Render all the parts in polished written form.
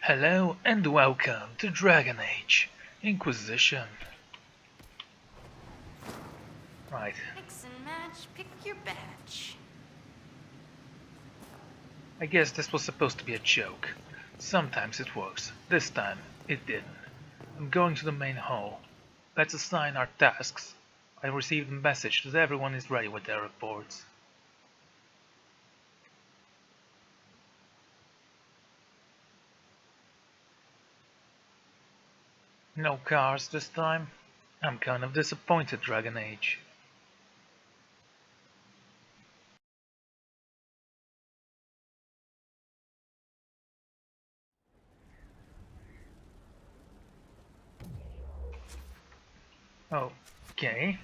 Hello and welcome to Dragon Age Inquisition. Right. Mix and match, pick your batch. I guess this was supposed to be a joke. Sometimes it works. This time, it didn't. I'm going to the main hall. Let's assign our tasks. I received a message that everyone is ready with their reports. No cars this time? I'm kind of disappointed, Dragon Age. Okay.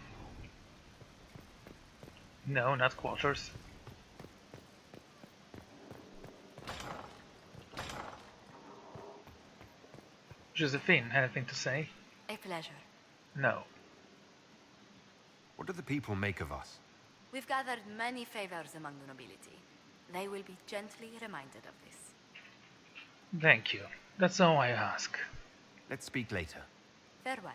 No, not quarters. Josephine, anything to say? A pleasure. No. What do the people make of us? We've gathered many favors among the nobility. They will be gently reminded of this. Thank you. That's all I ask. Let's speak later. Farewell.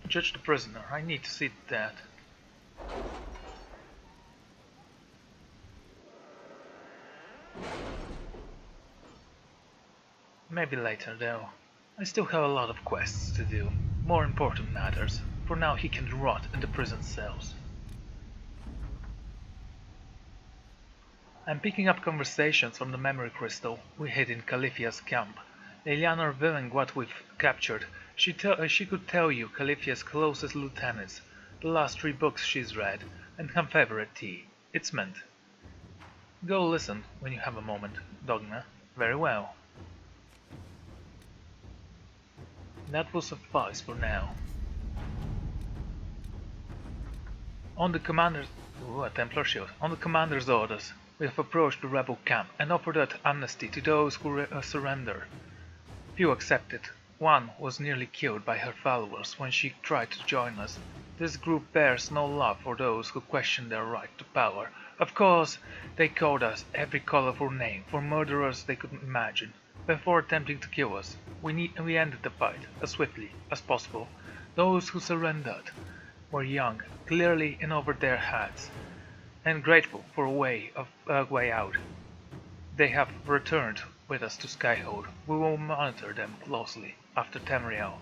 Judge the prisoner. I need to see that. Maybe later, though. I still have a lot of quests to do. More important matters. For now, he can rot in the prison cells. I'm picking up conversations from the memory crystal we hid in Califia's camp. Liliana revealing what we've captured. She could tell you Califia's closest lieutenants, the last 3 books she's read, and her favorite tea. It's mint. Go listen when you have a moment, Dogma. Very well. That will suffice for now. On the commander's... a Templar shield. On the commander's orders, we have approached the rebel camp and offered out amnesty to those who surrender. Few accepted. One was nearly killed by her followers when she tried to join us. This group bears no love for those who question their right to power. Of course, they called us every colorful name for murderers they could imagine. Before attempting to kill us, we ended the fight as swiftly as possible. Those who surrendered were young, clearly in over their heads, and grateful for a way out. They have returned with us to Skyhold. We will monitor them closely after Tamriel.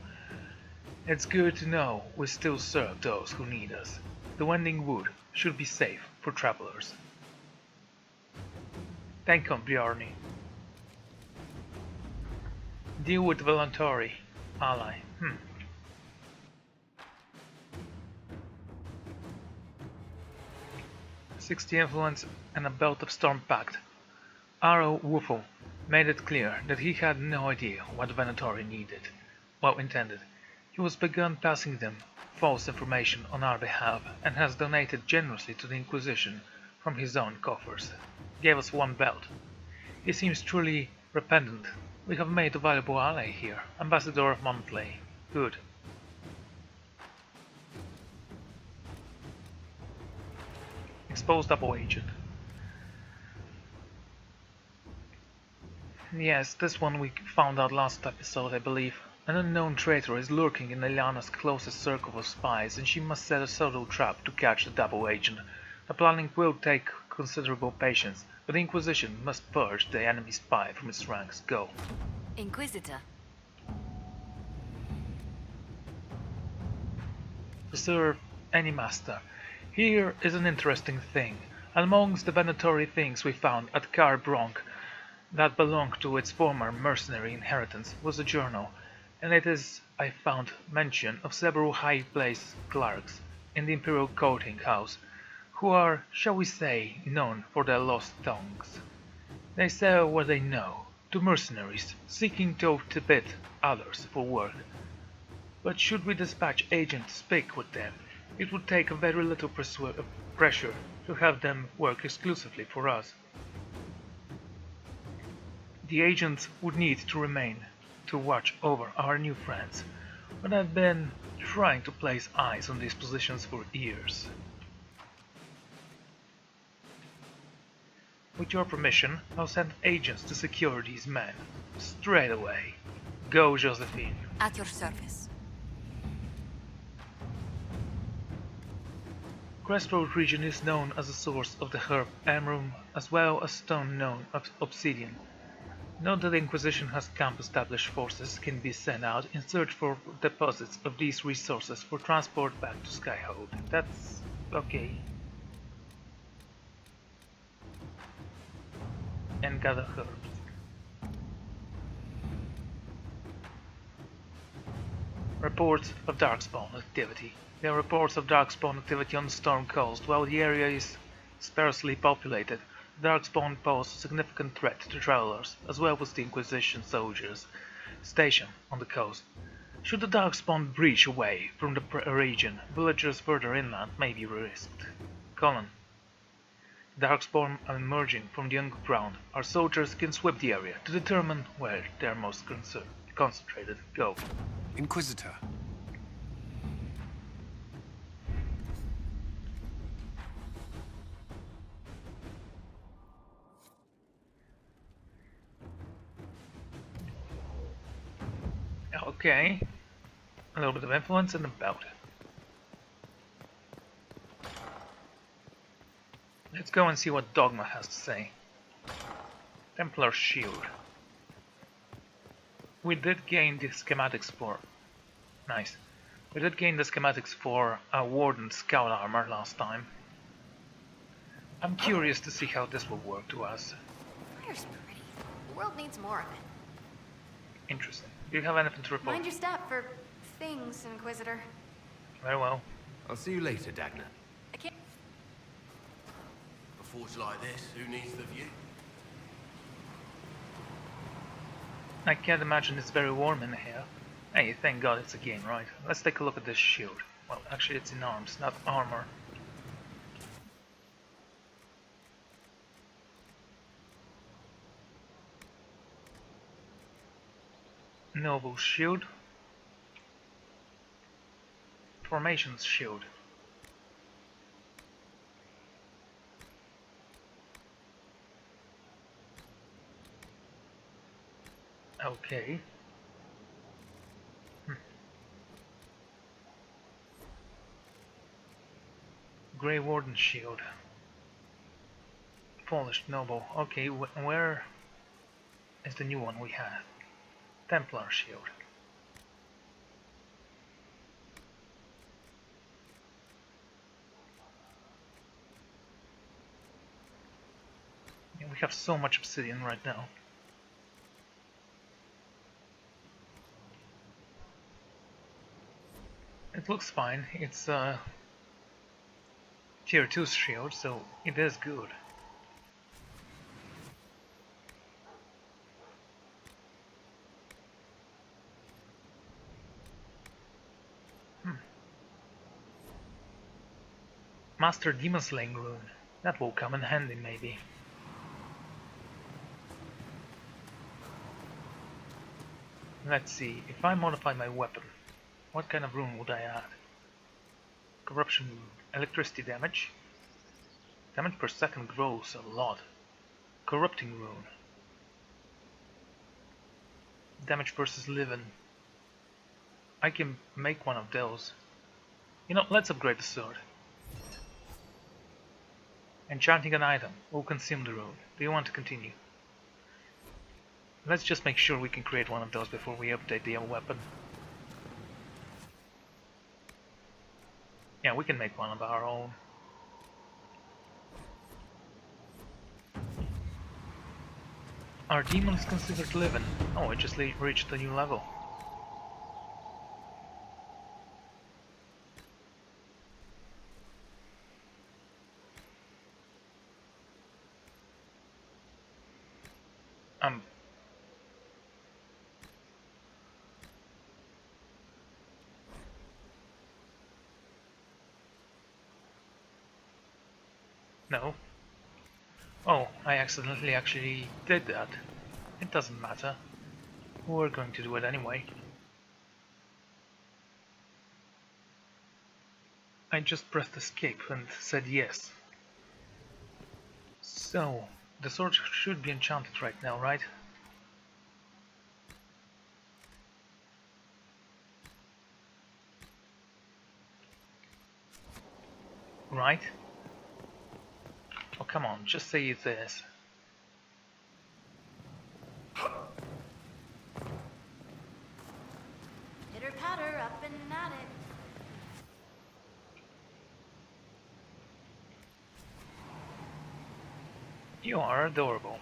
It's good to know we still serve those who need us. The Wending Wood should be safe for travelers. Thank you, Bjarni. Deal with Voluntory, ally. 60 influence and a belt of Storm Pact. Arrow Woofle made it clear that he had no idea what Venatori intended. He was begun passing them false information on our behalf and has donated generously to the Inquisition from his own coffers. Gave us 1 belt. He seems truly repentant. We have made a valuable ally here, Ambassador of Montlay. Good. Exposed double agent. Yes, this one we found out last episode, I believe. An unknown traitor is lurking in Liliana's closest circle of spies, and she must set a subtle trap to catch the double agent. The planning will take considerable patience, but the Inquisition must purge the enemy spy from its ranks. Go. Inquisitor. To serve any master. Here is an interesting thing. Amongst the Venatori things we found at Car Bronc that belonged to its former mercenary inheritance was a journal, and it is, I found, mention of several high-placed clerks in the Imperial Courting House, who are, shall we say, known for their lost tongues. They sell what they know to mercenaries seeking to outbid others for work. But should we dispatch agents to speak with them, it would take very little pressure to have them work exclusively for us. The agents would need to remain to watch over our new friends, but I've been trying to place eyes on these positions for years. With your permission, I'll send agents to secure these men. Straight away. Go, Josephine. At your service. Crestwood region is known as a source of the herb Emerald as well as stone known as obsidian. Note that the Inquisition has camp-established forces can be sent out in search for deposits of these resources for transport back to Skyhold. That's okay. And gather herbs. Reports of Darkspawn activity. There are reports of Darkspawn activity on the Storm Coast. While the area is sparsely populated, Darkspawn pose a significant threat to travelers, as well as the Inquisition soldiers stationed on the coast. Should the Darkspawn breach away from the region, villagers further inland may be risked. Colin. Darkspawn are emerging from the underground. Our soldiers can sweep the area to determine where they are most concentrated. Go. Inquisitor. Okay. A little bit of influence and about. Let's go and see what Dogma has to say. Templar Shield. We did gain the schematics for... Nice. We did gain the schematics for Warden Scout Armor last time. I'm curious to see how this will work to us. Fire's pretty. The world needs more of it. Interesting. Do you have anything to report? Mind your step for things, Inquisitor. Very well. I'll see you later, Dagna. I can't... A forge like this, who needs the view? I can't imagine it's very warm in here. Hey, thank God it's a game, right? Let's take a look at this shield. Well, actually it's in arms, not armor. Noble shield. Formations shield. Okay. Grey Warden shield. Polished noble. Okay, where is the new one we have? Templar shield. Yeah, we have so much obsidian right now. It looks fine. It's tier 2 shield, so it is good. Master Demon Slaying rune. That will come in handy, maybe. Let's see, if I modify my weapon, what kind of rune would I add? Corruption rune. Electricity damage. Damage per second grows a lot. Corrupting rune. Damage versus living. I can make one of those. You know, let's upgrade the sword. Enchanting an item will consume the rune. Do you want to continue? Let's just make sure we can create one of those before we update the weapon. Yeah, we can make one of our own. Are demons considered living? Oh, I just reached a new level. No. Oh, I accidentally actually did that. It doesn't matter. We're going to do it anyway. I just pressed escape and said yes. So, the sword should be enchanted right now, right? Right? Oh, come on, just say it is. Pitter patter, up and at it. You are adorable.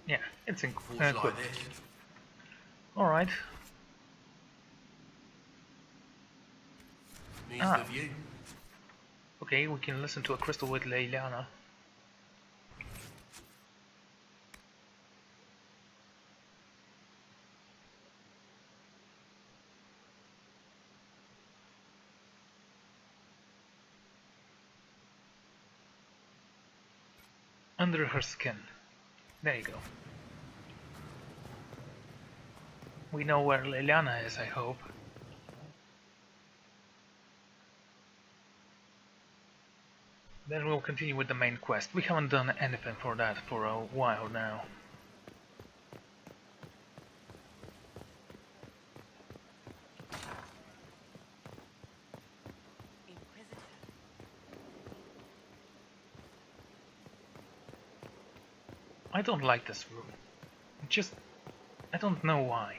Yeah, it's Force like equipped. this. Alright. Needs Ah. the view. Okay, we can listen to a crystal with Leliana. Under her skin. There you go. We know where Leliana is, I hope. Then we'll continue with the main quest. We haven't done anything for that for a while now. I don't like this room. I don't know why.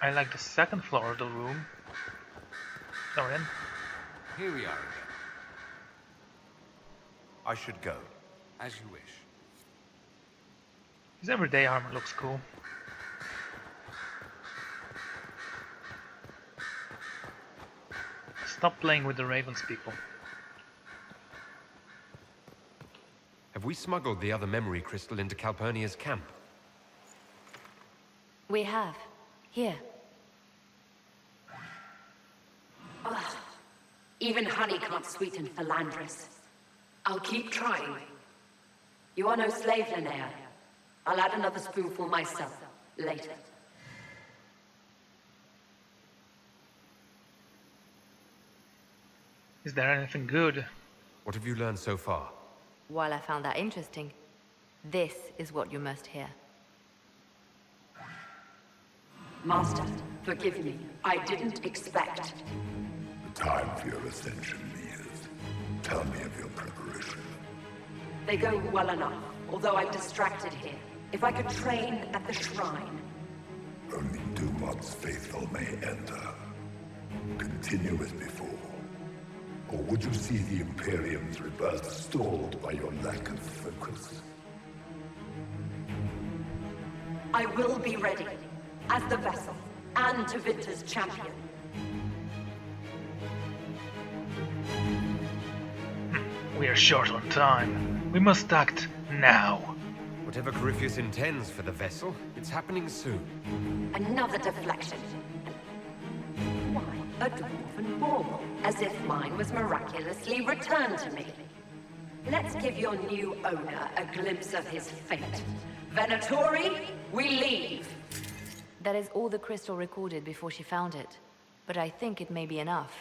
I like the second floor of the room. Sorry. Here we are again. I should go. As you wish. His everyday armor looks cool. Stop playing with the Ravens, people. Have we smuggled the other memory crystal into Calpurnia's camp? We have. Here. Ugh. Even honey can't sweeten philandris. I'll keep trying. You are no slave, Linnea. I'll add another spoonful myself, later. Is there anything good? What have you learned so far? While I found that interesting, this is what you must hear. Master, forgive me. I didn't expect. The time for your ascension nears. Tell me of your preparation. They go well enough, although I'm distracted here. If I could train at the shrine. Only Dumat's faithful may enter. Continue as before. Or would you see the Imperium's rebirth stalled by your lack of focus? I will be ready, as the vessel, and Tevinter's champion. We are short on time. We must act now. Whatever Corypheus intends for the vessel, it's happening soon. Another deflection. Why, a dwarven bauble, as if mine was miraculously returned to me. Let's give your new owner a glimpse of his fate. Venatori, we leave! That is all the crystal recorded before she found it. But I think it may be enough.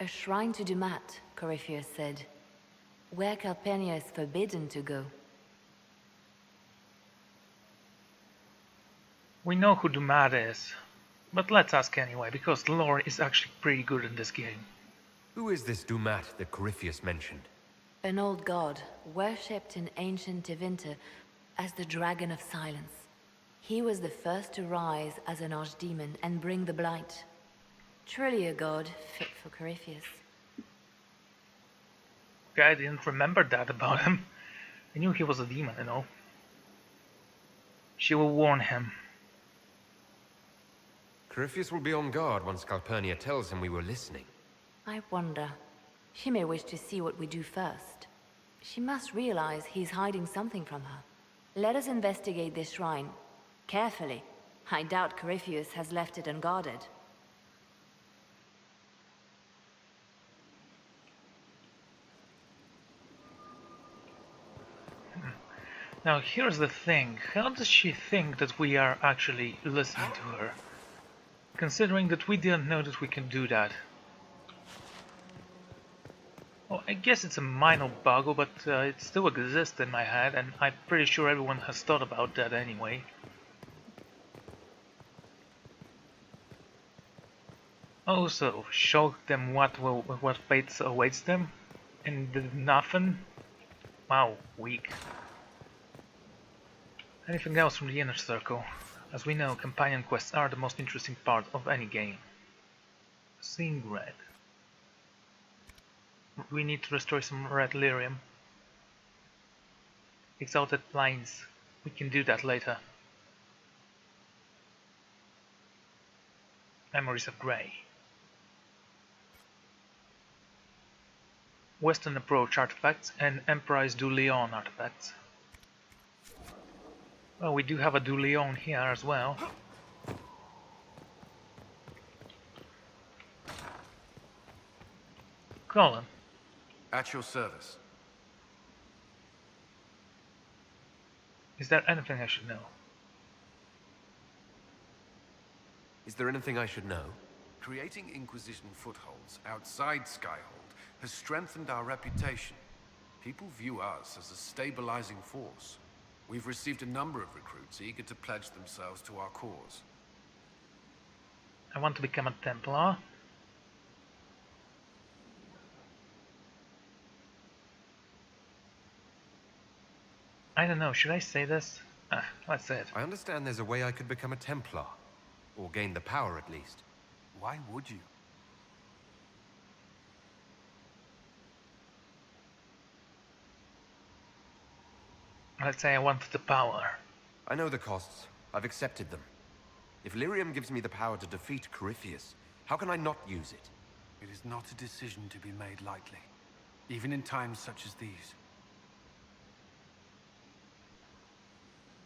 A shrine to Dumat, Corypheus said. Where Calpurnia is forbidden to go. We know who Dumat is, but let's ask anyway, because the lore is actually pretty good in this game. Who is this Dumat that Corypheus mentioned? An old god, worshipped in ancient Tevinter as the Dragon of Silence. He was the first to rise as an archdemon and bring the blight. Truly a god fit for Corypheus. Okay, I didn't remember that about him. I knew he was a demon, you know. She will warn him. Corypheus will be on guard once Calpurnia tells him we were listening. I wonder. She may wish to see what we do first. She must realize he's hiding something from her. Let us investigate this shrine. Carefully. I doubt Corypheus has left it unguarded. Now here's the thing, how does she think that we are actually listening to her? Considering that we didn't know that we can do that. Well, I guess it's a minor bug, but it still exists in my head, and I'm pretty sure everyone has thought about that anyway. Also, show them what fate awaits them, and did nothing? Wow, weak. Anything else from the inner circle? As we know, companion quests are the most interesting part of any game. Seeing red. We need to restore some red lyrium. Exalted Plains. We can do that later. Memories of Grey. Western Approach artifacts and Emprise du Lion artifacts. Well, we do have a du Lion here as well. Colin. At your service. Is there anything I should know? Is there anything I should know? Creating Inquisition footholds outside Skyhold has strengthened our reputation. People view us as a stabilizing force. We've received a number of recruits eager to pledge themselves to our cause. I want to become a Templar. I don't know, should I say this? Let's say it. I understand there's a way I could become a Templar. Or gain the power, at least. Why would you? Let's say I want the power. I know the costs. I've accepted them. If lyrium gives me the power to defeat Corypheus, how can I not use it? It is not a decision to be made lightly, even in times such as these.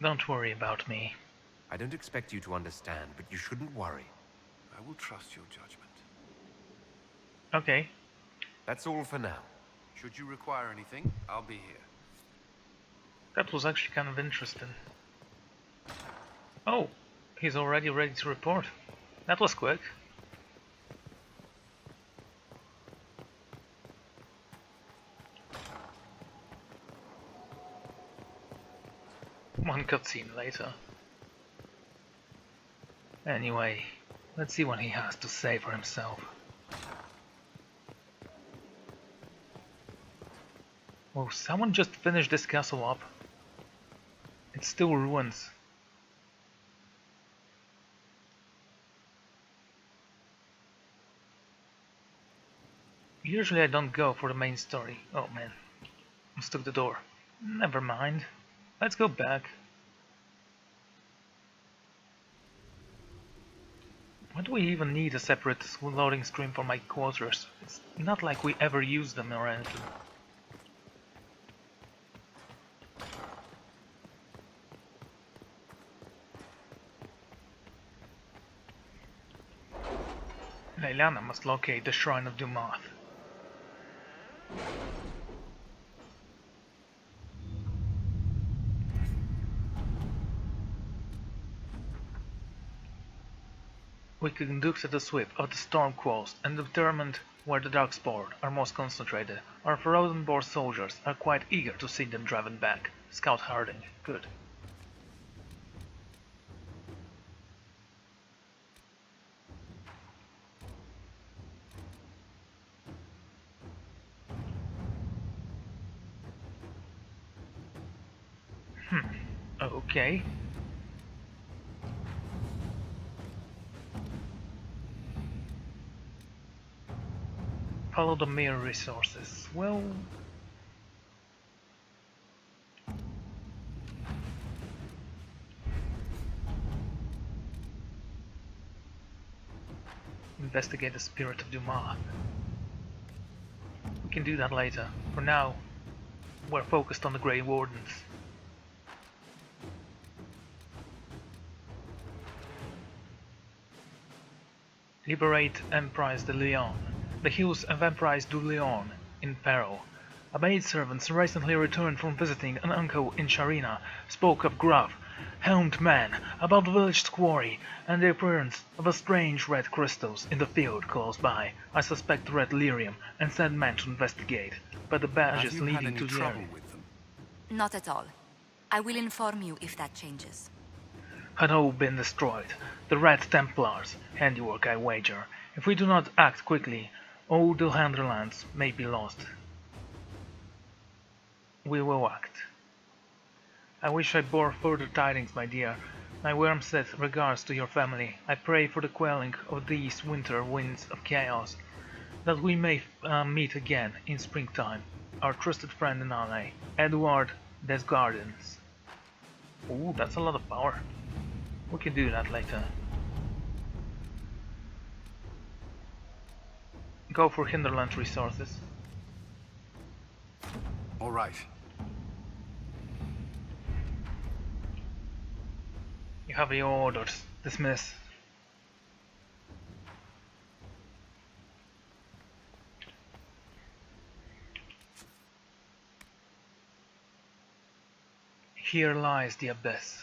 Don't worry about me. I don't expect you to understand, but you shouldn't worry. I will trust your judgment. Okay. That's all for now. Should you require anything, I'll be here. That was actually kind of interesting. Oh, he's already ready to report. That was quick. One cutscene later. Anyway, let's see what he has to say for himself. Oh, someone just finished this castle up. It's still ruins. Usually I don't go for the main story. Oh man, I stuck the door. Never mind. Let's go back. Why do we even need a separate loading screen for my quarters? It's not like we ever use them or anything. Leilana must locate the Shrine of Dumath. We conducted a sweep of the storm coast and determined where the Darkspawn are most concentrated. Our Frozenborn soldiers are quite eager to see them driven back. Scout Harding, good. Okay. Follow the mere resources. Well... investigate the spirit of Dumath. We can do that later. For now, we're focused on the Grey Wardens. Liberate Emprise de Leon. The hills of Emprise du Lion in peril. A maidservant recently returned from visiting an uncle in Sharina spoke of gruff, helmed men about the village quarry and the appearance of a strange red crystals in the field close by. I suspect red lyrium and sent men to investigate, but the badges Have you had leading any to the trouble area with them? Not at all. I will inform you if that changes. had all been destroyed. The Red Templars' handiwork, I wager. If we do not act quickly, all the Hinterlands may be lost. We will act. I wish I bore further tidings, my dear. My worm-set regards to your family. I pray for the quelling of these winter winds of chaos, that we may meet again in springtime. Our trusted friend and ally, Edward Desgardens. Ooh, that's a lot of power. We can do that later. Go for Hinterland resources. All right. You have your orders. Dismiss. Here lies the abyss.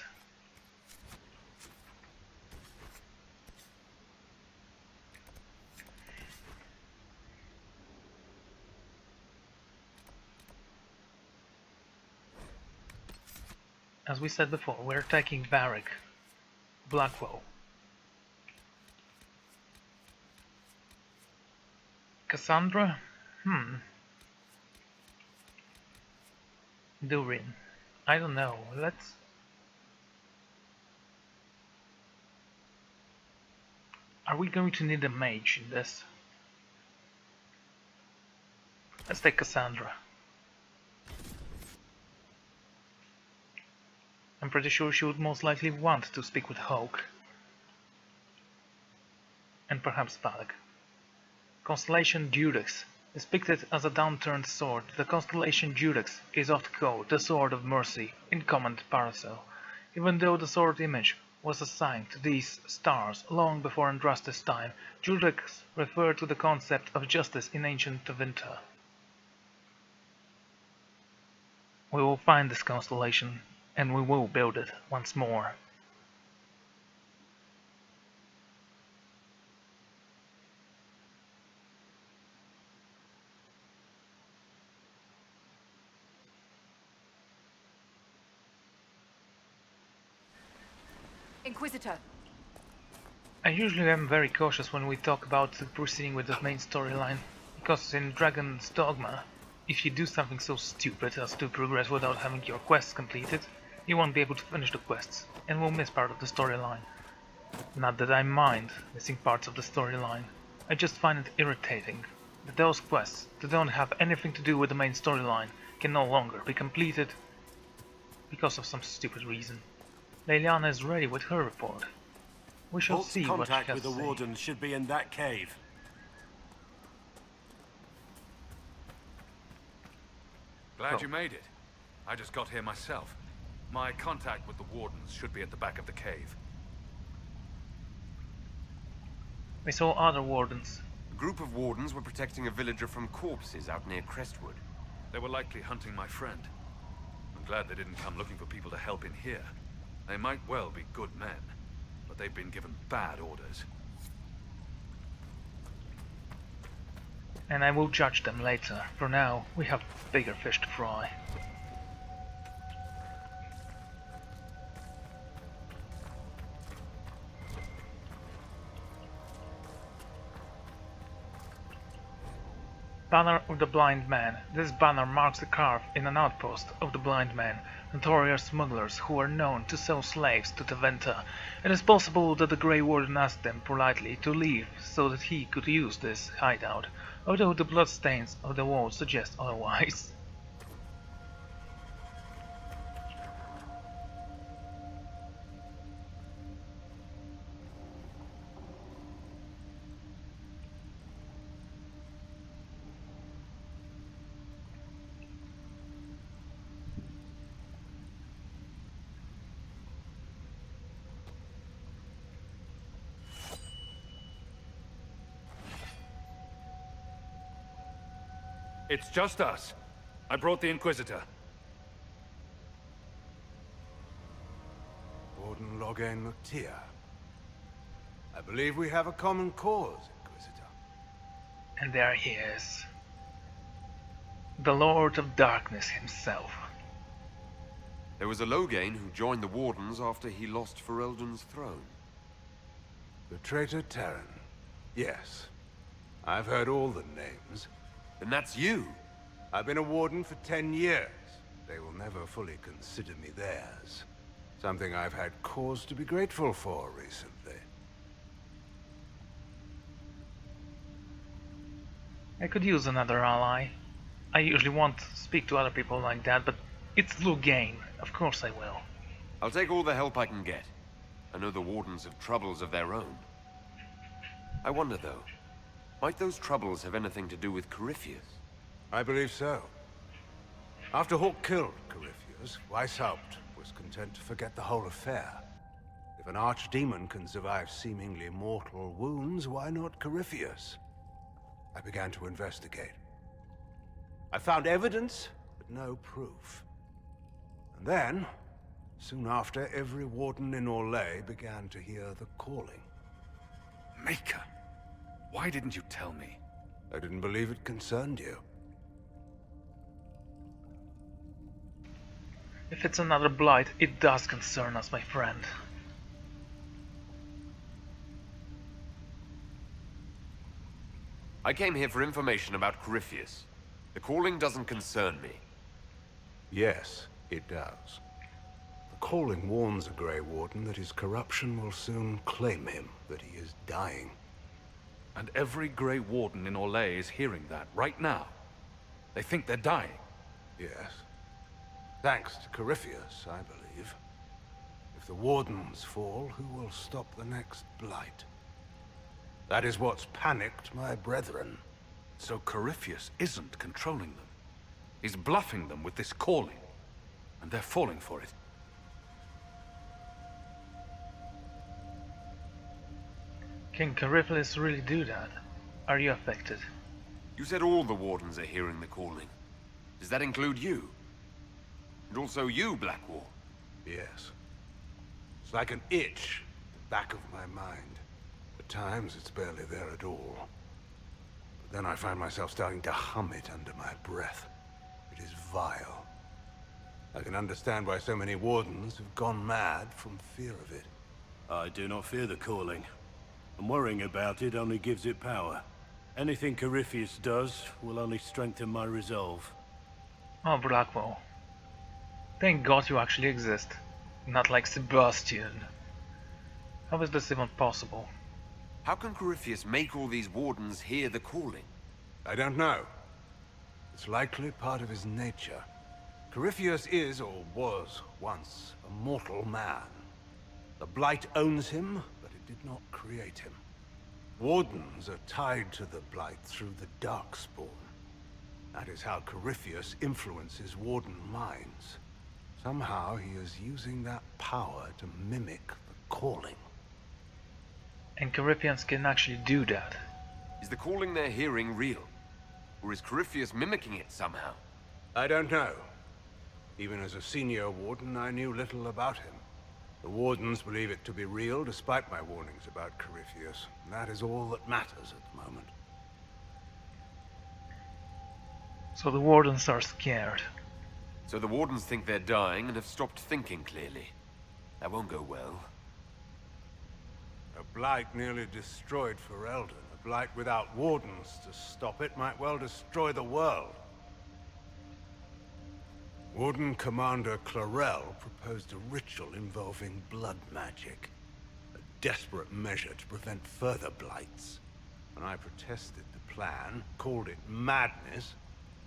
As we said before, we're attacking Varric, Blackwell. Cassandra? Durin. I don't know. Let's... Are we going to need a mage in this? Let's take Cassandra. I'm pretty sure she would most likely want to speak with Hulk. And perhaps Valak. Constellation Judex. Depicted as a downturned sword, the constellation Judex is oft called the Sword of Mercy in common paracel, even though the sword image was assigned to these stars long before Andraste's time. Judex referred to the concept of justice in ancient Tevinter. We will find this constellation, and we will build it once more. Inquisitor! I usually am very cautious when we talk about proceeding with the main storyline, because in Dragon's Dogma, if you do something so stupid as to progress without having your quests completed, you won't be able to finish the quests, and will miss part of the storyline. Not that I mind missing parts of the storyline, I just find it irritating that those quests that don't have anything to do with the main storyline can no longer be completed because of some stupid reason. Leliana is ready with her report. We shall Bolt's see what she contact has with to the say. Wardens should be in that cave. Glad you made it. I just got here myself. My contact with the Wardens should be at the back of the cave. We saw other wardens. A group of wardens were protecting a villager from corpses out near Crestwood. They were likely hunting my friend. I'm glad they didn't come looking for people to help in here. They might well be good men, but they've been given bad orders. And I will judge them later. For now, we have bigger fish to fry. Banner of the Blind Man. This banner marks the carve in an outpost of the Blind Men, notorious smugglers who are known to sell slaves to Tevinter. It is possible that the Grey Warden asked them politely to leave so that he could use this hideout, although the bloodstains of the walls suggest otherwise. It's just us. I brought the Inquisitor. Warden Loghain McTeer. I believe we have a common cause, Inquisitor. And there he is. The Lord of Darkness himself. There was a Loghain who joined the Wardens after he lost Ferelden's throne. The traitor Terran. Yes. I've heard all the names. Then that's you! I've been a Warden for 10 years. They will never fully consider me theirs. Something I've had cause to be grateful for recently. I could use another ally. I usually won't speak to other people like that, but it's Loghain. Of course I will. I'll take all the help I can get. I know the Wardens have troubles of their own. I wonder, though, might those troubles have anything to do with Corypheus? I believe so. After Hawke killed Corypheus, Weishaupt was content to forget the whole affair. If an archdemon can survive seemingly mortal wounds, why not Corypheus? I began to investigate. I found evidence, but no proof. And then, soon after, every Warden in Orlais began to hear the calling. Maker! Why didn't you tell me? I didn't believe it concerned you. If it's another blight, it does concern us, my friend. I came here for information about Corypheus. The calling doesn't concern me. Yes, it does. The calling warns a Grey Warden that his corruption will soon claim him, that he is dying. And every Grey Warden in Orlais is hearing that right now. They think they're dying. Yes. Thanks to Corypheus, I believe. If the Wardens fall, who will stop the next blight? That is what's panicked my brethren. So Corypheus isn't controlling them. He's bluffing them with this calling. And they're falling for it. Can Corypheus really do that? Are you affected? You said all the Wardens are hearing the calling. Does that include you? And also you, Blackwall? Yes. It's like an itch at the back of my mind. At times, it's barely there at all. But then I find myself starting to hum it under my breath. It is vile. I can understand why so many Wardens have gone mad from fear of it. I do not fear the calling. And worrying about it only gives it power. Anything Corypheus does will only strengthen my resolve. Oh, Blackwall. Thank God you actually exist. Not like Sebastian. How is this even possible? How can Corypheus make all these Wardens hear the calling? I don't know. It's likely part of his nature. Corypheus is, or was, once a mortal man. The Blight owns him, but it did not create him. Wardens are tied to the Blight through the Darkspawn. That is how Corypheus influences Warden minds. Somehow he is using that power to mimic the calling. And Corypheans can actually do that. Is the calling they're hearing real? Or is Corypheus mimicking it somehow? I don't know. Even as a senior Warden, I knew little about him. The Wardens believe it to be real, despite my warnings about Corypheus. And that is all that matters at the moment. So the Wardens are scared. So the Wardens think they're dying and have stopped thinking clearly. That won't go well. A Blight nearly destroyed Ferelden. A Blight without Wardens to stop it might well destroy the world. Warden Commander Clarel proposed a ritual involving blood magic. A desperate measure to prevent further blights. When I protested the plan, called it madness,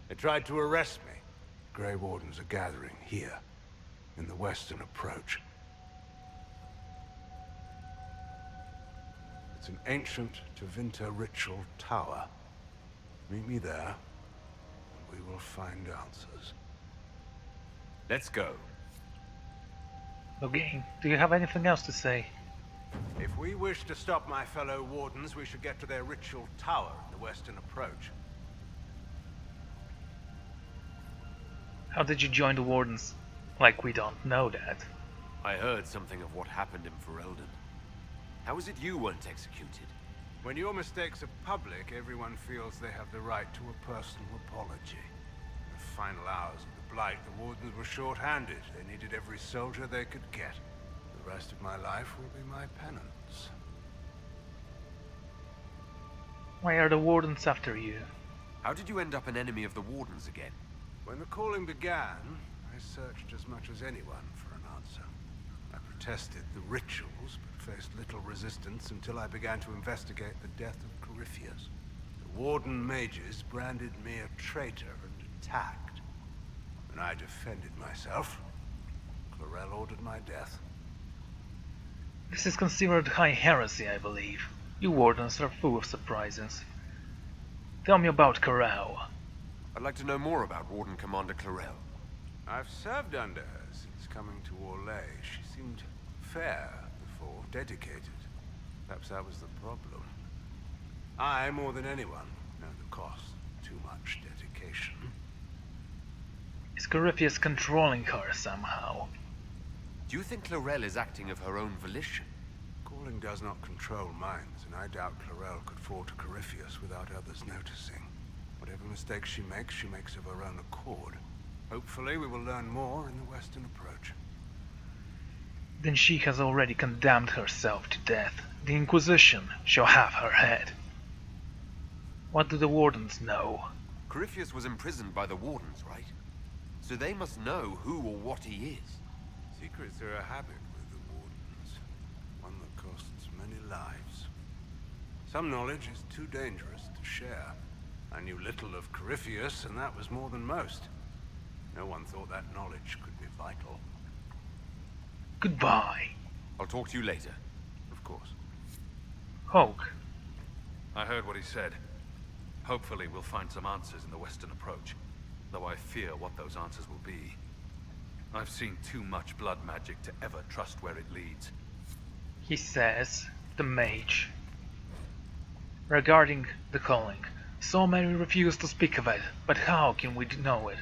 they tried to arrest me. Grey Wardens are gathering here, in the western approach. It's an ancient Tevinter ritual tower. Meet me there, and we will find answers. Let's go. Loghain, do you have anything else to say? If we wish to stop my fellow Wardens, we should get to their ritual tower in the western approach. How did you join the Wardens? Like we don't know that. I heard something of what happened in Ferelden. How is it you weren't executed? When your mistakes are public, everyone feels they have the right to a personal apology. In the final hours of the Blight, the Wardens were short-handed. They needed every soldier they could get. The rest of my life will be my penance. Why are the Wardens after you? How did you end up an enemy of the Wardens again? When the calling began, I searched as much as anyone for an answer. I protested the rituals, but faced little resistance until I began to investigate the death of Corypheus. The Warden mages branded me a traitor and attacked. When I defended myself, Clarel ordered my death. This is considered high heresy, I believe. You Wardens are full of surprises. Tell me about Corral. I'd like to know more about Warden Commander Clarel. I've served under her since coming to Orlais. She seemed fair before, dedicated. Perhaps that was the problem. I, more than anyone, know the cost. Too much dedication. Is Corypheus controlling her somehow? Do you think Clarel is acting of her own volition? Calling does not control minds, and I doubt Clarel could fall to Corypheus without others noticing. Whatever mistakes she makes of her own accord. Hopefully we will learn more in the Western approach. Then she has already condemned herself to death. The Inquisition shall have her head. What do the Wardens know? Corypheus was imprisoned by the Wardens, right? So they must know who or what he is. Secrets are a habit with the Wardens. One that costs many lives. Some knowledge is too dangerous to share. I knew little of Corypheus, and that was more than most. No one thought that knowledge could be vital. Goodbye. I'll talk to you later. Of course. Hulk. I heard what he said. Hopefully we'll find some answers in the Western approach, though I fear what those answers will be. I've seen too much blood magic to ever trust where it leads. He says, the mage. Regarding the calling, so many refuse to speak of it, but how can we know it?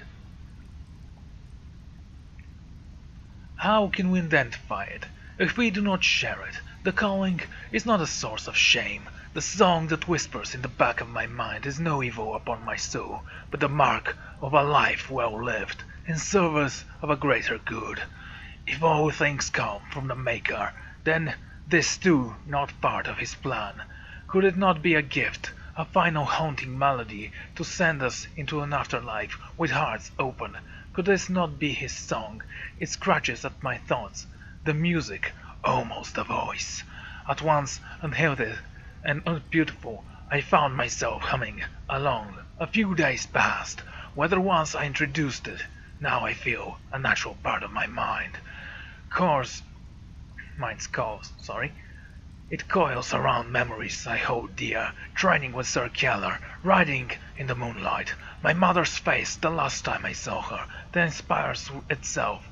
How can we identify it? If we do not share it, the calling is not a source of shame. The song that whispers in the back of my mind is no evil upon my soul, but the mark of a life well lived, in service of a greater good. If all things come from the Maker, then this too not part of his plan. Could it not be a gift, a final haunting melody to send us into an afterlife with hearts open? Could this not be his song? It scratches at my thoughts, the music, almost a voice. At once unheralded and unbeautiful, I found myself humming along. A few days passed, whether once I introduced it, now I feel a natural part of my mind. It coils around memories I hold dear, training with Sir Keller, riding in the moonlight. My mother's face the last time I saw her, that inspires itself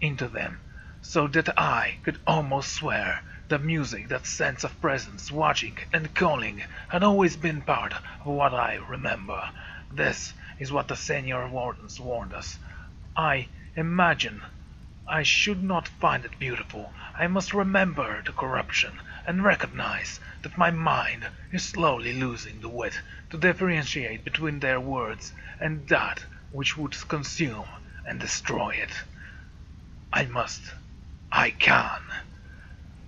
into them, so that I could almost swear the music, that sense of presence, watching and calling, had always been part of what I remember. This is what the senior wardens warned us. I imagine I should not find it beautiful. I must remember the corruption and recognize that my mind is slowly losing the wit to differentiate between their words and that which would consume and destroy it. I can.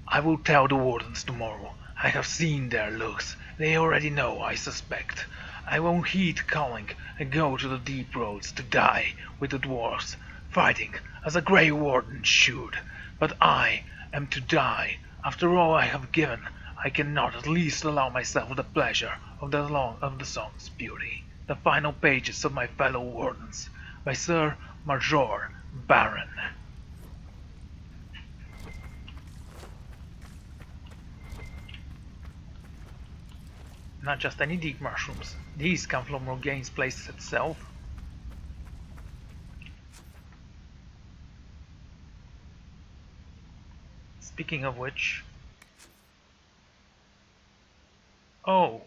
I will tell the Wardens tomorrow. I have seen their looks. They already know, I suspect. I won't heed calling and go to the deep roads to die with the dwarves, fighting as a Grey Warden should. But I am to die. After all I have given, I cannot at least allow myself the pleasure of the song's beauty. The final pages of my fellow Wardens, by Sir Major Baron. Not just any deep mushrooms. These come from Rogain's place itself. Speaking of which... Oh!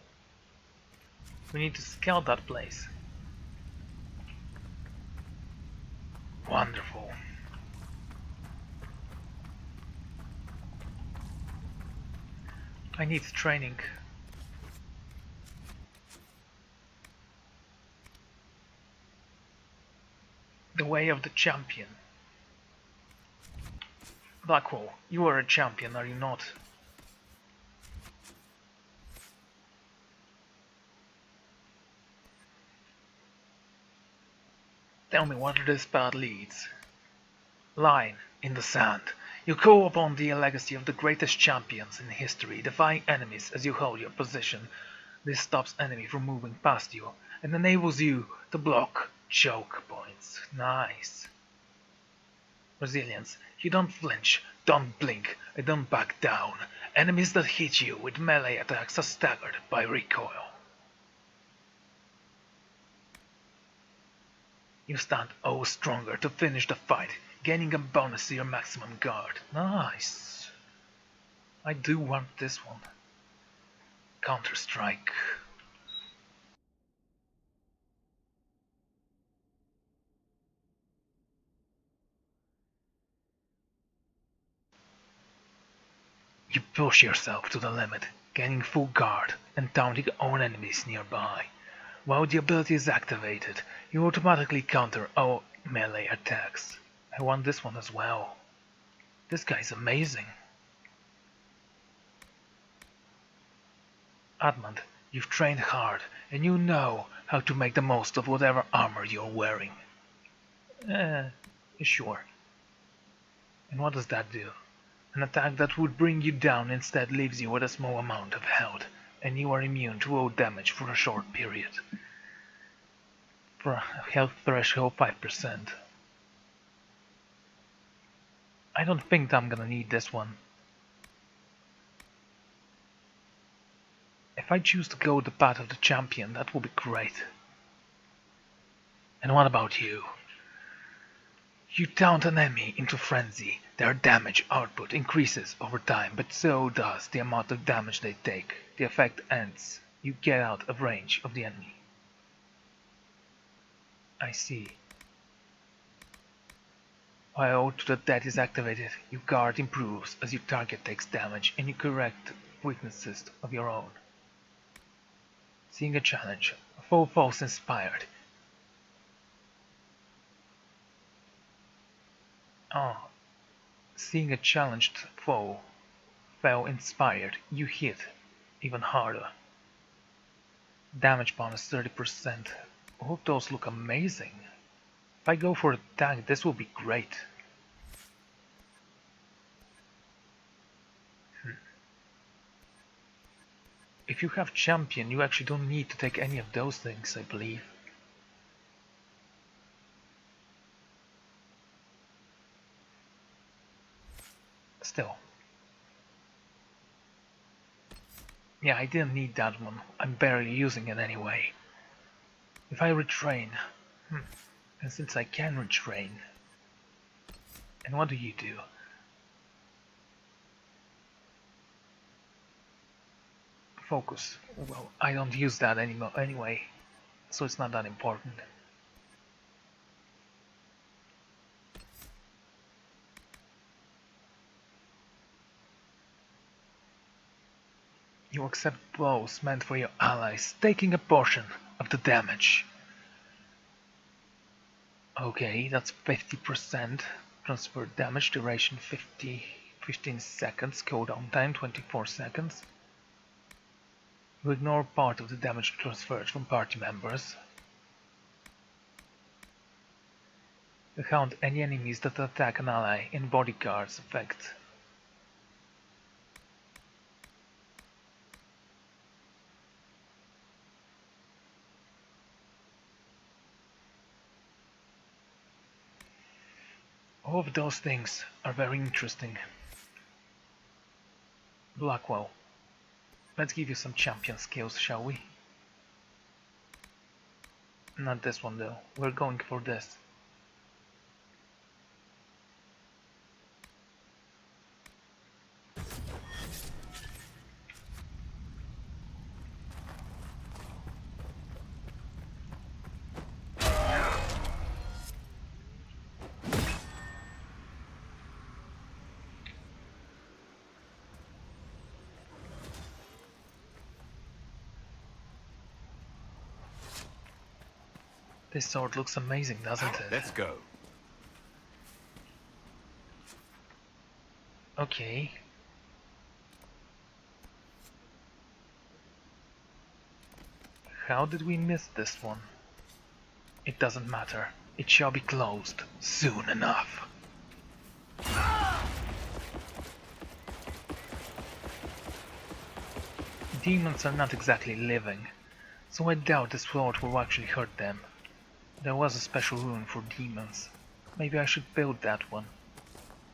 We need to scout that place. Wonderful. I need training. The way of the champion. Blackwell, you are a champion, are you not? Tell me what this path leads. Line in the sand. You call upon the legacy of the greatest champions in history, defying enemies as you hold your position. This stops enemy from moving past you and enables you to block choke points. Nice. Resilience. You don't flinch, don't blink, and don't back down. Enemies that hit you with melee attacks are staggered by recoil. You stand all stronger to finish the fight, gaining a bonus to your maximum guard. Nice. I do want this one. Counter-Strike. You push yourself to the limit, gaining full guard and taunting all enemies nearby. While the ability is activated, you automatically counter all melee attacks. I want this one as well. This guy's amazing. Admund, you've trained hard, and you know how to make the most of whatever armor you're wearing. Sure. And what does that do? An attack that would bring you down instead leaves you with a small amount of health, and you are immune to all damage for a short period. For a health threshold 5%. I don't think I'm gonna need this one. If I choose to go the path of the champion, that will be great. And what about you? You taunt an enemy into frenzy. Their damage output increases over time, but so does the amount of damage they take. The effect ends. You get out of range of the enemy. I see. While to the death is activated, your guard improves as your target takes damage and you correct weaknesses of your own. Seeing a challenge. A foe falls inspired. Seeing a challenged foe fell inspired, you hit even harder. Damage bonus 30%. All of those look amazing. If I go for attack, this will be great. If you have champion, you actually don't need to take any of those things, I believe. Still. Yeah, I didn't need that one. I'm barely using it anyway. If I retrain... And since I can retrain... And what do you do? Focus. Well, I don't use that anymore anyway, so it's not that important. You accept blows meant for your allies, taking a portion of the damage. Okay, that's 50%. Transfer damage duration 15 seconds, cooldown time 24 seconds. You ignore part of the damage transferred from party members. You count any enemies that attack an ally in bodyguard's effect. All of those things are very interesting. Blackwell. Let's give you some champion skills, shall we? Not this one though, we're going for this. This sword looks amazing, doesn't it? Let's go. Okay. How did we miss this one? It doesn't matter. It shall be closed soon enough. Demons are not exactly living, so I doubt this sword will actually hurt them. There was a special rune for demons. Maybe I should build that one.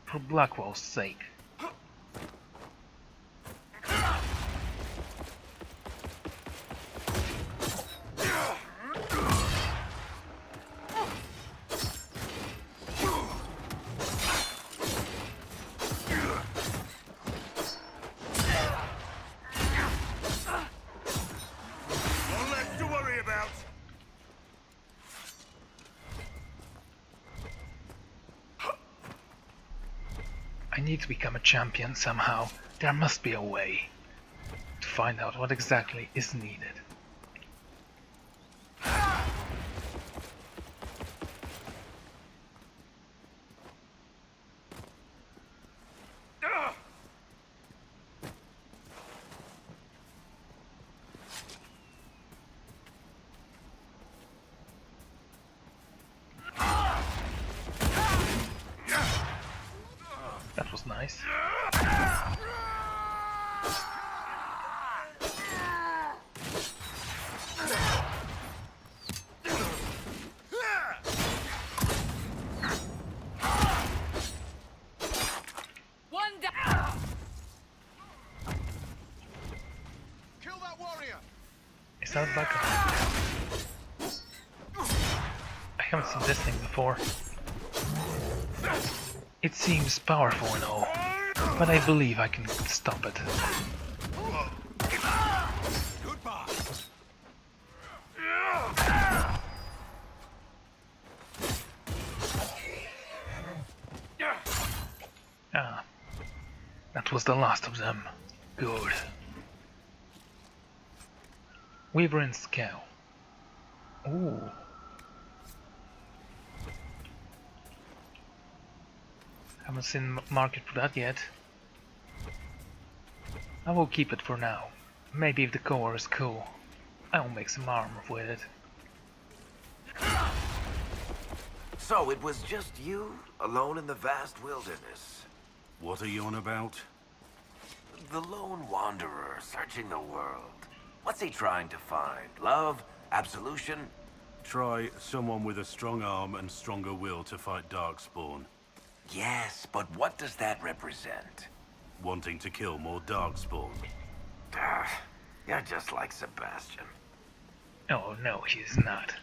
For Blackwell's sake. I need to become a champion somehow. There must be a way to find out what exactly is needed. That was nice. One down. Kill that warrior. Is that back? I haven't seen this thing before. It seems powerful and all, but I believe I can stop it. Goodbye. Ah, that was the last of them. Good. Wyvern's Cow. Ooh. Haven't seen market for that yet. I will keep it for now. Maybe if the core is cool, I will make some armor with it. So it was just you, alone in the vast wilderness? What are you on about? The lone wanderer searching the world. What's he trying to find? Love? Absolution? Try someone with a strong arm and stronger will to fight Darkspawn. Yes, but what does that represent? Wanting to kill more Darkspawn. You're just like Sebastian. Oh no, he's not.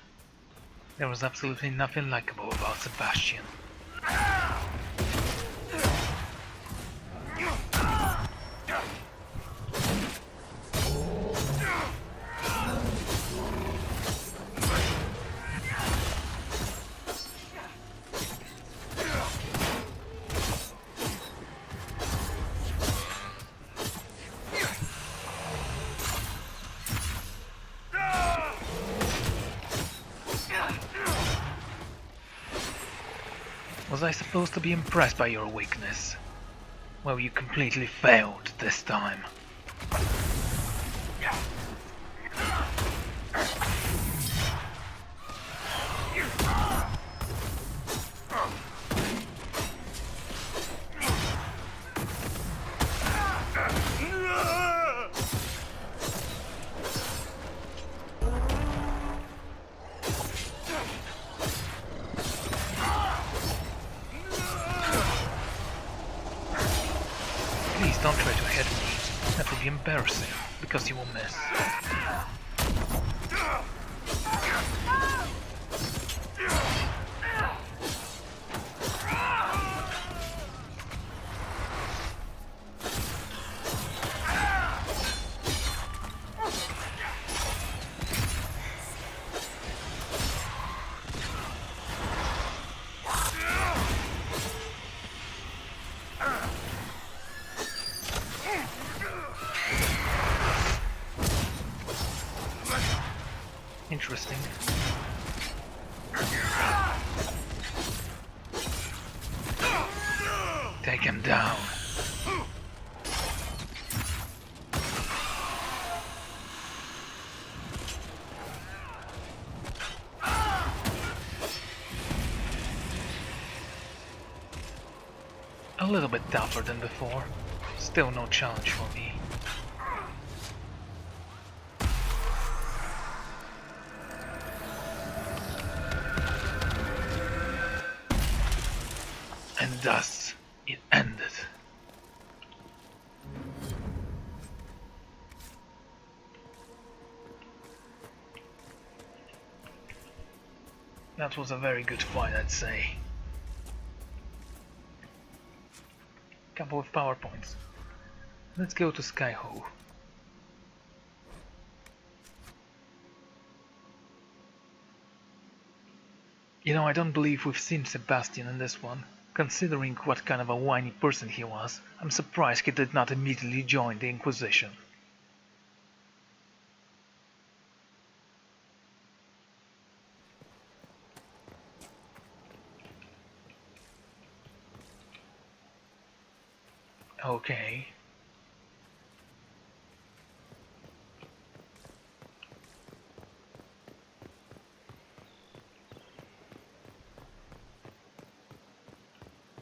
There was absolutely nothing likable about Sebastian. Was I supposed to be impressed by your weakness? Well, you completely failed this time. Please don't try to hit me. That would be embarrassing, because you will miss. Interesting. down. A little bit tougher than before. Still no challenge for me. And thus it ended. That was a very good fight, I'd say. Couple of power points. Let's go to Skyho. You know, I don't believe we've seen Sebastian in this one. Considering what kind of a whiny person he was, I'm surprised he did not immediately join the Inquisition. Okay.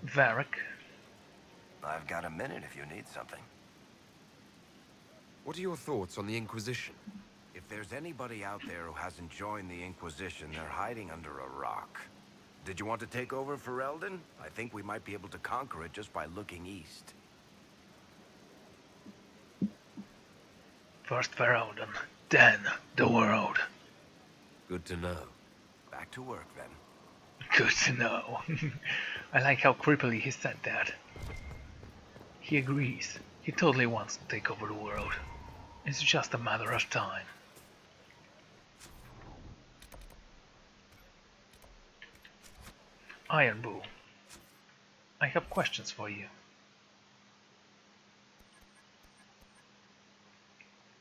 Varric. I've got a minute if you need something. What are your thoughts on the Inquisition? If there's anybody out there who hasn't joined the Inquisition, they're hiding under a rock. Did you want to take over for Eldon? I think we might be able to conquer it just by looking east. First for Eldon, then the world. Good to know. Back to work then. Good to know. I like how creepily he said that. He agrees. He totally wants to take over the world. It's just a matter of time. Iron Bull. I have questions for you.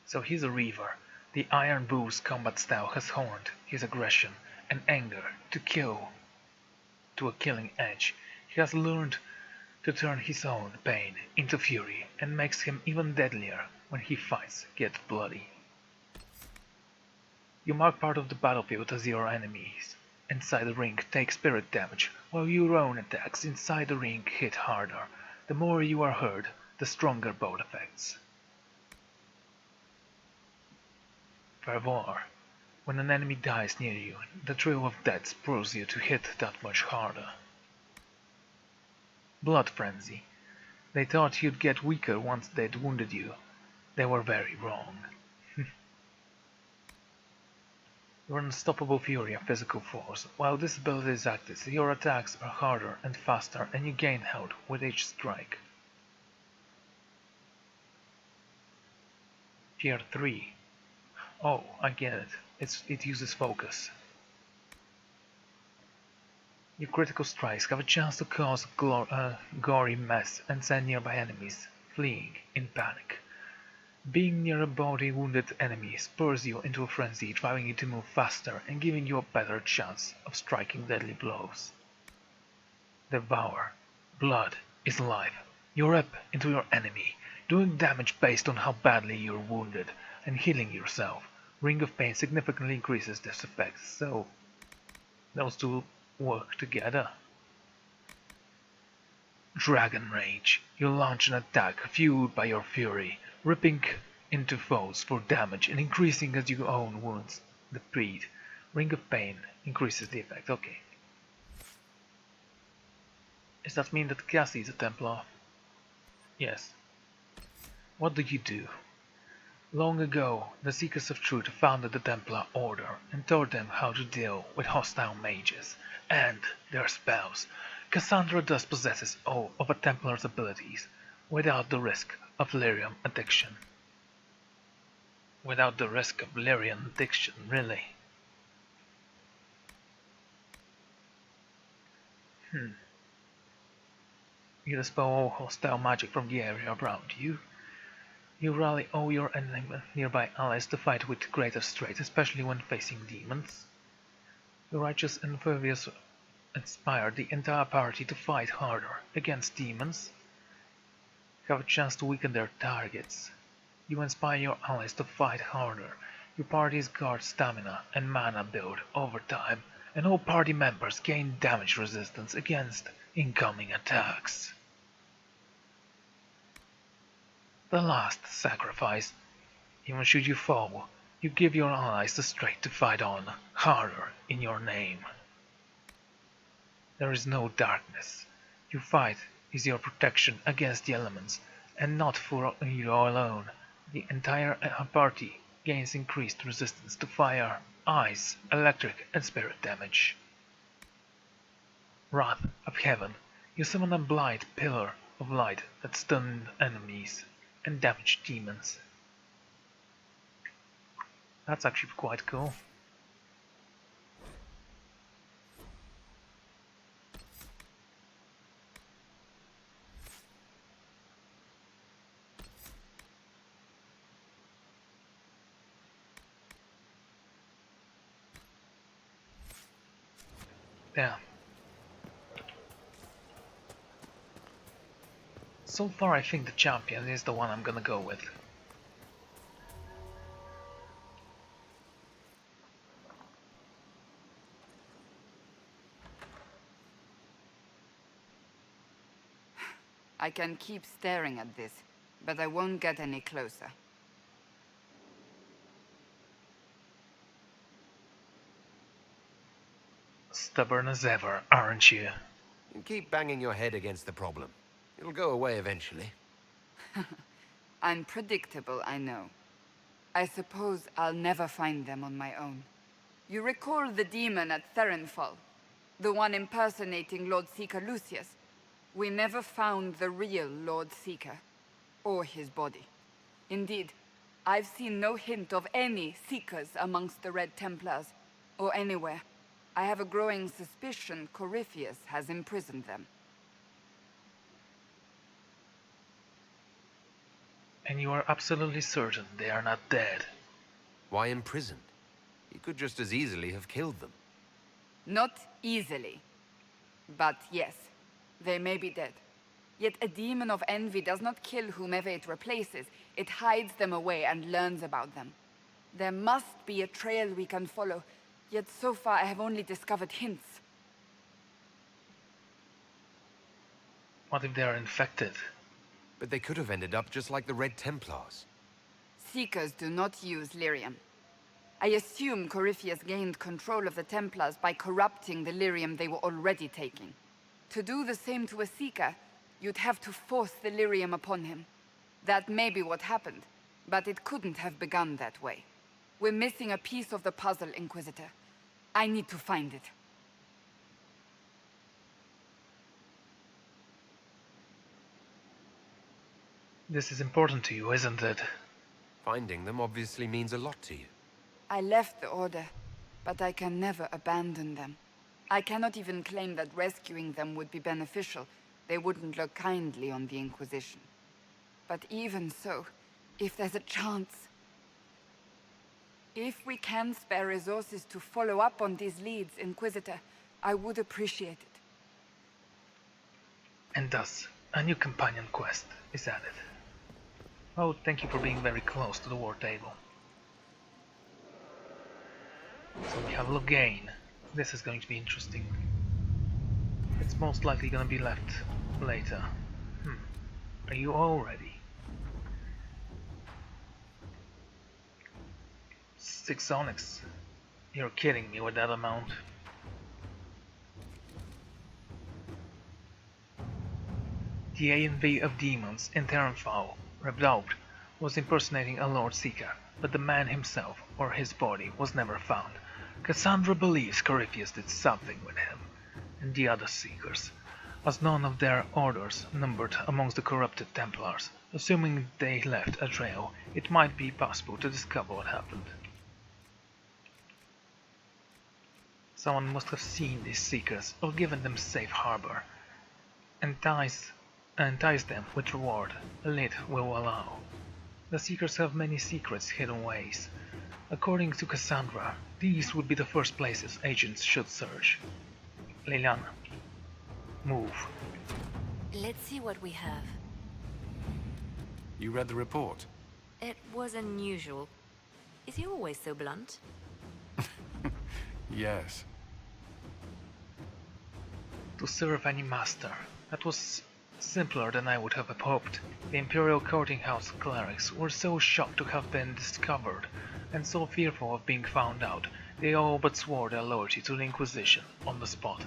So he's a Reaver. The Iron Bull's combat style has honed his aggression and anger to kill to a killing edge. He has learned to turn his own pain into fury and makes him even deadlier when he fights get bloody. You mark part of the battlefield as your enemies inside the ring take spirit damage, while your own attacks inside the ring hit harder. The more you are hurt, the stronger both effects. Furthermore, when an enemy dies near you, the thrill of death spurs you to hit that much harder. Blood Frenzy. They thought you'd get weaker once they'd wounded you. They were very wrong. Your unstoppable fury of physical force. While this ability is active, your attacks are harder and faster and you gain health with each strike. Tier 3. Oh, I get it. It uses focus. Your critical strikes have a chance to cause a gory mess and send nearby enemies fleeing in panic. Being near a body wounded enemy spurs you into a frenzy, driving you to move faster and giving you a better chance of striking deadly blows. Devour. Blood is life. You rip into your enemy, doing damage based on how badly you're wounded, and healing yourself. Ring of Pain significantly increases this effect, so those two work together. Dragon Rage. You launch an attack fueled by your fury, ripping into foes for damage and increasing as your own wounds deplete. Ring of Pain increases the effect. Okay. Does that mean that Cassie is a Templar? Yes. What do you do? Long ago, the Seekers of Truth founded the Templar Order and taught them how to deal with hostile mages and their spells. Cassandra thus possesses all of a Templar's abilities without the risk of lyrium addiction. Without the risk of lyrium addiction, really. You dispel all hostile magic from the area around you. You rally all your nearby allies to fight with greater strength, especially when facing demons. The righteous and Furvius inspire the entire party to fight harder against demons. You have a chance to weaken their targets. You inspire your allies to fight harder. Your party's guard stamina and mana build over time, and all party members gain damage resistance against incoming attacks. The last sacrifice. Even should you fall, you give your allies the strength to fight on, harder, in your name. There is no darkness. Your fight is your protection against the elements, and not for you alone. The entire party gains increased resistance to fire, ice, electric, and spirit damage. Wrath of Heaven. You summon a blind pillar of light that stuns enemies and damage demons. That's actually quite cool. Yeah. So far I think the champion is the one I'm gonna go with. I can keep staring at this, but I won't get any closer. Stubborn as ever, aren't you? You keep banging your head against the problem. It'll go away eventually. Unpredictable, I know. I suppose I'll never find them on my own. You recall the demon at Therenfall? The one impersonating Lord Seeker Lucius? We never found the real Lord Seeker, or his body. Indeed, I've seen no hint of any Seekers amongst the Red Templars, or anywhere. I have a growing suspicion Corypheus has imprisoned them. And you are absolutely certain they are not dead? Why imprisoned? He could just as easily have killed them. Not easily. But yes, they may be dead. Yet a demon of envy does not kill whomever it replaces. It hides them away and learns about them. There must be a trail we can follow, yet so far I have only discovered hints. What if they are infected? But they could have ended up just like the Red Templars. Seekers do not use lyrium. I assume Corypheus gained control of the Templars by corrupting the lyrium they were already taking. To do the same to a Seeker, you'd have to force the lyrium upon him. That may be what happened, but it couldn't have begun that way. We're missing a piece of the puzzle, Inquisitor. I need to find it. This is important to you, isn't it? Finding them obviously means a lot to you. I left the Order, but I can never abandon them. I cannot even claim that rescuing them would be beneficial. They wouldn't look kindly on the Inquisition. But even so, if there's a chance... If we can spare resources to follow up on these leads, Inquisitor, I would appreciate it. And thus, a new companion quest is added. Oh, thank you for being very close to the war table. So we have Loghain. This is going to be interesting. It's most likely going to be left later. Are you all ready? 6 onyx. You're kidding me with that amount. The ANV of demons in Therenfall, Rebdout, was impersonating a Lord Seeker, but the man himself or his body was never found. Cassandra believes Corypheus did something with him and the other Seekers, as none of their orders numbered amongst the corrupted Templars. Assuming they left a trail, it might be possible to discover what happened. Someone must have seen these Seekers or given them safe harbor. Entice them with reward, Lid will allow. The Seekers have many secrets hidden ways. According to Cassandra, these would be the first places agents should search. Liliana, move. Let's see what we have. You read the report? It was unusual. Is he always so blunt? Yes. To serve any master. That was simpler than I would have hoped. The Imperial Courting House clerics were so shocked to have been discovered, and so fearful of being found out, they all but swore their loyalty to the Inquisition on the spot.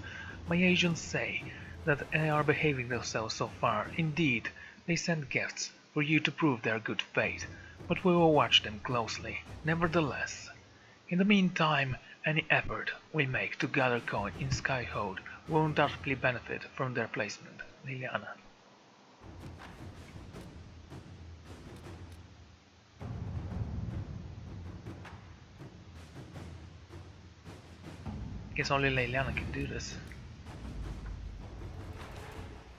My agents say that they are behaving themselves so far. Indeed, they sent gifts for you to prove their good faith, but we will watch them closely, nevertheless. In the meantime, any effort we make to gather coin in Skyhold will undoubtedly benefit from their placement. Liliana. Guess only Liliana can do this.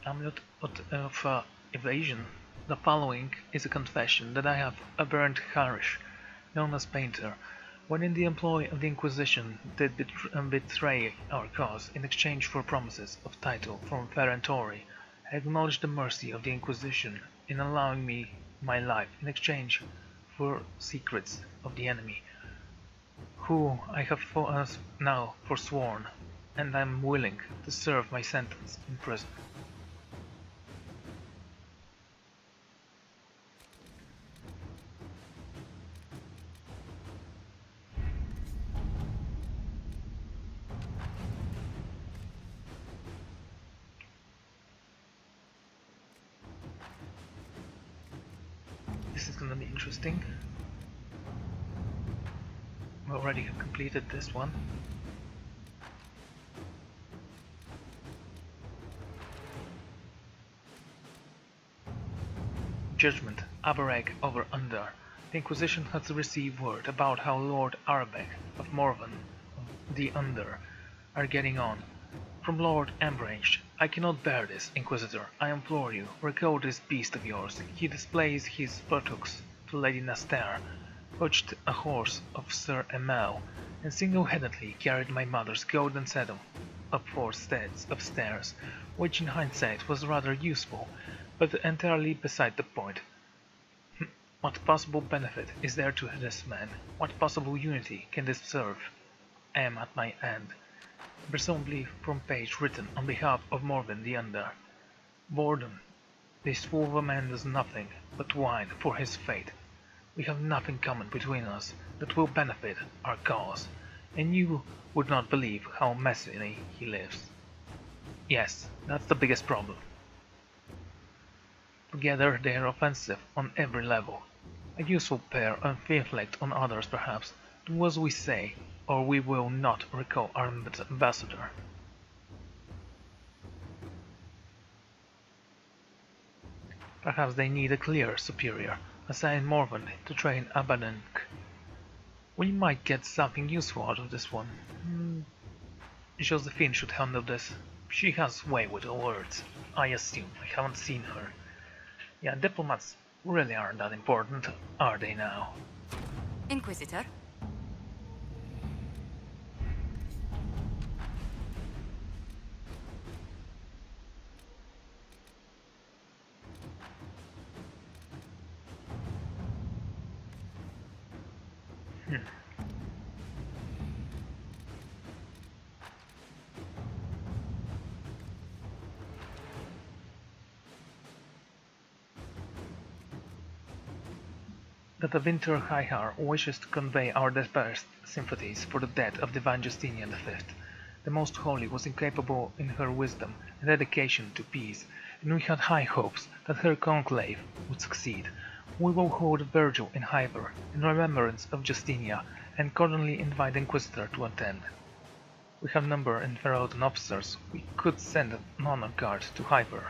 Amulet of Evasion. The following is a confession that I have aberrant Harish, known as Painter, when in the employ of the Inquisition, did betray our cause in exchange for promises of title from Ferentori. I acknowledge the mercy of the Inquisition in allowing me my life in exchange for secrets of the enemy, who I have now forsworn, and I am willing to serve my sentence in prison. This is gonna be interesting. We already completed this one. Judgment, Abereg over Under. The Inquisition has received word about how Lord Arbeg of Morven the Under are getting on. From Lord Embrange, I cannot bear this, Inquisitor. I implore you, recall this beast of yours. He displays his buttocks to Lady Nastair, poached a horse of Sir Emel, and single-handedly carried my mother's golden saddle up 4 steps of stairs, which in hindsight was rather useful, but entirely beside the point. What possible benefit is there to this man? What possible unity can this serve? I am at my end. Presumably from page written on behalf of Morven the Under. Boredom. This fool of a man does nothing but whine for his fate. We have nothing common between us that will benefit our cause, and you would not believe how messily he lives. Yes, that's the biggest problem. Together they are offensive on every level. A useful pair and reflect on others perhaps. Do as we say, or we will not recall our ambassador. Perhaps they need a clear superior, assign Morven to train Abadank. We might get something useful out of this one. Josephine should handle this. She has way with her words. I assume. I haven't seen her. Yeah, diplomats really aren't that important, are they now? Inquisitor? That the Winter Highar wishes to convey our deepest sympathies for the death of Divine Justinian V. The Most Holy was incapable in her wisdom and dedication to peace, and we had high hopes that her conclave would succeed. We will hold Virgil in Hyper in remembrance of Justinia, and cordially invite the Inquisitor to attend. We have number and Ferrotan officers. We could send an honor guard to Hyper.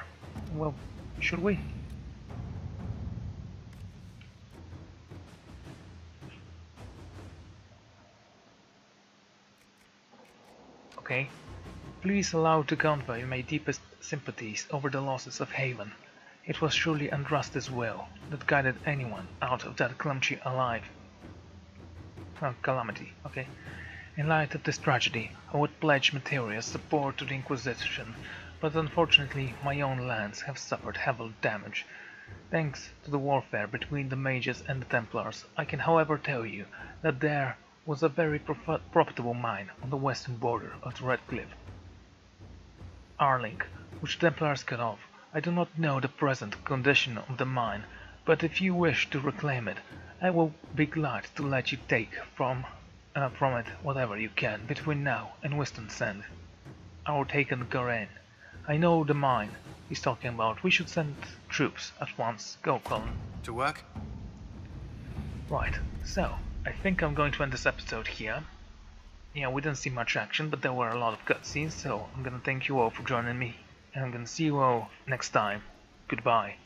Well, should we? Okay. Please allow to convey my deepest sympathies over the losses of Haven. It was surely Andraste's will that guided anyone out of that clumsy calamity. Okay. In light of this tragedy, I would pledge material support to the Inquisition, but unfortunately my own lands have suffered heavy damage. Thanks to the warfare between the mages and the Templars, I can however tell you that there was a very profitable mine on the western border of the Red Cliff. Arling, which the Templars cut off. I do not know the present condition of the mine, but if you wish to reclaim it, I will be glad to let you take from it whatever you can between now and Wiston's End. I will take on Garen. I know the mine he's talking about. We should send troops at once. Go, Colin. To work? Right, so I think I'm going to end this episode here. Yeah, we didn't see much action, but there were a lot of cutscenes, so I'm gonna thank you all for joining me, and I'm gonna see you all next time. Goodbye.